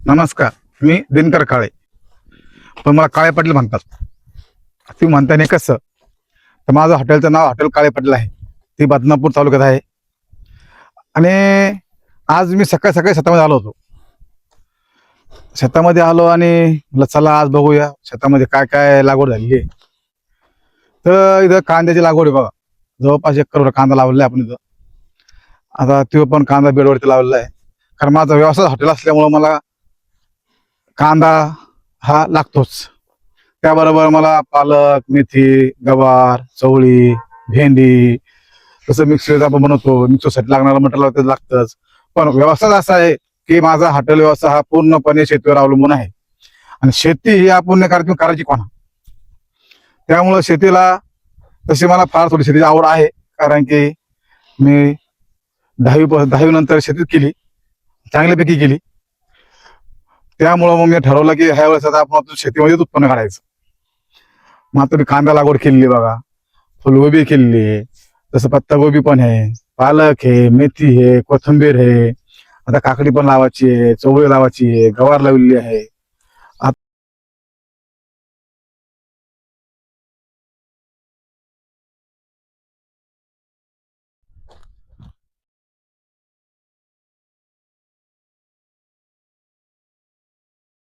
नमस्कार. मी दिनकर काळे, पण मला काळे पाटील म्हणतात. तुम्ही म्हणता नाही कसं, तर माझं हॉटेलचं नाव हॉटेल काळे पाटील आहे. ती बदनापूर तालुक्यात आहे. आणि आज मी सकाळी सकाळी शेतामध्ये आलो होतो. शेतामध्ये आलो आणि म्हटलं चला आज बघूया शेतामध्ये काय काय लागवड झालेली आहे. तर इथं कांद्याची लागवड आहे बघा. जवळपास 1 करोड कांदा लावलेला आहे आपण इथं. आता तो पण कांदा बेडवरती लावलेला आहे, कारण माझा व्यवसाय हॉटेल असल्यामुळं मला कांदा हा लागतोच. त्याबरोबर मला पालक, मेथी, गवार, चवळी, भेंडी, तसं मिक्स आपण बनवतो. मिक्ससाठी लागणारं मटेरियल ते लागतंच. पण व्यवसाय असा आहे की माझा हॉटेल व्यवसाय हा पूर्णपणे शेतीवर अवलंबून आहे. आणि शेती ही आपण करायची कोणा. त्यामुळं शेतीला तशी मला फार थोडी शेतीची आवड आहे, कारण की मी 10वी नंतर शेतीत केली, चांगल्यापैकी केली. त्यामुळं मग मी ठरवलं की ह्या वेळेस आता आपण शेतीमध्येच उत्पन्न काढायचं. मग आता मी कांदा लागवड केलेली बघा, फुलगोबी केलेली, तसं पत्तागोबी पण आहे, पालक आहे, मेथी आहे, कोथिंबीर आहे, आता काकडी पण लावायची आहे, चवळी लावायची आहे, गवार लावलेली आहे.